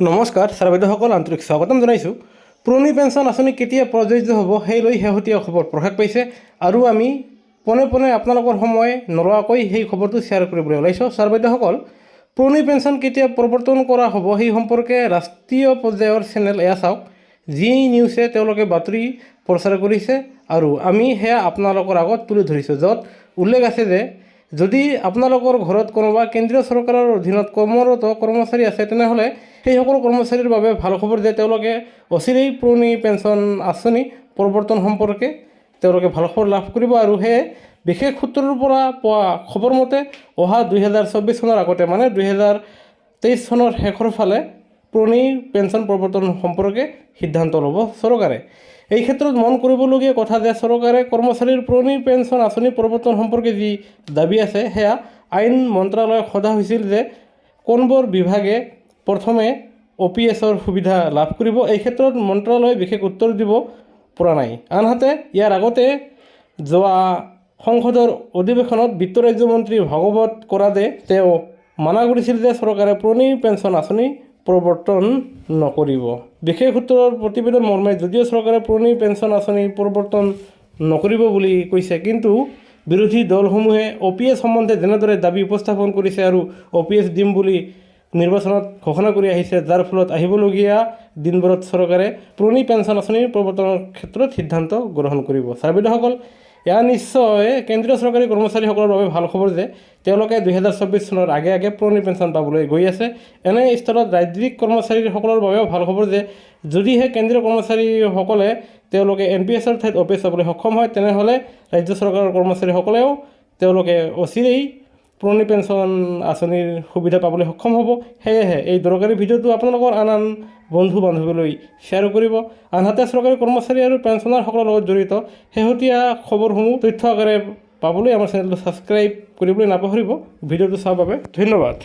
নমস্কাৰ ছাৰ বাইদেউসকল আন্তৰিক স্বাগতম জনাইছোঁ। পুৰণি পেঞ্চন আঁচনি কেতিয়া প্ৰযোজ্য হ'ব সেই লৈ শেহতীয়া খবৰ প্ৰকাশ পাইছে আৰু আমি পোনে পোনে আপোনালোকৰ সময় নলোৱাকৈ সেই খবৰটো শ্বেয়াৰ কৰিবলৈ ওলাইছোঁ। ছাৰ বাইদেউসকল, পুৰণি পেঞ্চন কেতিয়া প্ৰৱৰ্তন কৰা হ'ব সেই সম্পৰ্কে ৰাষ্ট্ৰীয় পৰ্যায়ৰ চেনেল এয়া চাওক। জি নিউজে তেওঁলোকে বাতৰি প্ৰচাৰ কৰিছে আৰু আমি সেয়া আপোনালোকৰ আগত তুলি ধৰিছোঁ, য'ত উল্লেখ আছে যে যদি আপোনালোকৰ ঘৰত কোনোবা কেন্দ্ৰীয় চৰকাৰৰ অধীনত কৰ্মৰত কৰ্মচাৰী আছে তেনেহ'লে সেই সকলো কৰ্মচাৰীৰ বাবে ভাল খবৰ যে তেওঁলোকে অচিৰেই পুৰণি পেঞ্চন আঁচনি প্ৰৱৰ্তন সম্পৰ্কে তেওঁলোকে ভাল খবৰ লাভ কৰিব। আৰু সেয়ে বিশেষ সূত্ৰৰ পৰা পোৱা খবৰ মতে অহা 2024 চনৰ আগতে মানে 2023 চনৰ শেষৰ ফালে পুৰণি পেঞ্চন প্ৰৱৰ্তন সম্পৰ্কে সিদ্ধান্ত ল'ব চৰকাৰে। এই ক্ষেত্ৰত মন কৰিবলগীয়া কথা যে চৰকাৰে কৰ্মচাৰীৰ পুৰণি পেঞ্চন আঁচনি প্ৰৱৰ্তন সম্পৰ্কে যি দাবী আছে সেয়া আইন মন্ত্ৰালয়ক সোধা হৈছিল যে কোনবোৰ বিভাগে প্ৰথমে OPSৰ সুবিধা লাভ কৰিব। এই ক্ষেত্ৰত মন্ত্ৰালয়ে বিশেষ উত্তৰ দিব পৰা নাই। আনহাতে ইয়াৰ আগতে যোৱা সংসদৰ অধিৱেশনত বিত্ত ৰাজ্যমন্ত্ৰী ভাগৱত কৰাদে তেওঁ মানা কৰিছিল যে চৰকাৰে পুৰণি পেঞ্চন আঁচনি প্ৰৱৰ্তন নকৰিব। বিশেষ সূত্ৰৰ প্ৰতিবেদন মৰ্মে যদিও চৰকাৰে পুৰণি পেঞ্চন আঁচনি প্ৰৱৰ্তন নকৰিব বুলি কৈছে, কিন্তু বিৰোধী দলসমূহে OPS সম্বন্ধে যেনেদৰে দাবী উপস্থাপন কৰিছে আৰু OPS দিম বুলি নিৰ্বাচনত ঘোষণা কৰি আহিছে, যাৰ ফলত আহিবলগীয়া দিনবোৰত চৰকাৰে পুৰণি পেঞ্চন আঁচনিৰ প্ৰৱৰ্তনৰ ক্ষেত্ৰত সিদ্ধান্ত গ্ৰহণ কৰিব। ছাৰ বাইদেউসকল, এয়া নিশ্চয় কেন্দ্ৰীয় চৰকাৰী কৰ্মচাৰীসকলৰ বাবে ভাল খবৰ যে তেওঁলোকে 2024 চনৰ আগে আগে পুৰণি পেঞ্চন পাবলৈ গৈ আছে। এনে স্থলত ৰাজ্যিক কৰ্মচাৰীসকলৰ বাবেও ভাল খবৰ যে যদিহে কেন্দ্ৰীয় কৰ্মচাৰীসকলে তেওঁলোকে NPSৰ ঠাইত OPS পাবলৈ সক্ষম হয়, তেনেহ'লে ৰাজ্য চৰকাৰৰ কৰ্মচাৰীসকলেও তেওঁলোকে অচিৰেই পুৰণি পেঞ্চন আঁচনিৰ সুবিধা পাবলৈ সক্ষম হ'ব। সেয়েহে এই দৰকাৰী ভিডিঅ'টো আপোনালোকৰ আন বন্ধু বান্ধৱীলৈ শ্বেয়াৰ কৰিব। আনহাতে চৰকাৰী কৰ্মচাৰী আৰু পেঞ্চনাৰসকলৰ লগত জড়িত শেহতীয়া খবৰসমূহ তথ্য আকাৰে পাবলৈ আমাৰ চেনেলটো ছাবস্ক্ৰাইব কৰিবলৈ নাপাহৰিব। ভিডিঅ'টো চোৱাৰ বাবে ধন্যবাদ।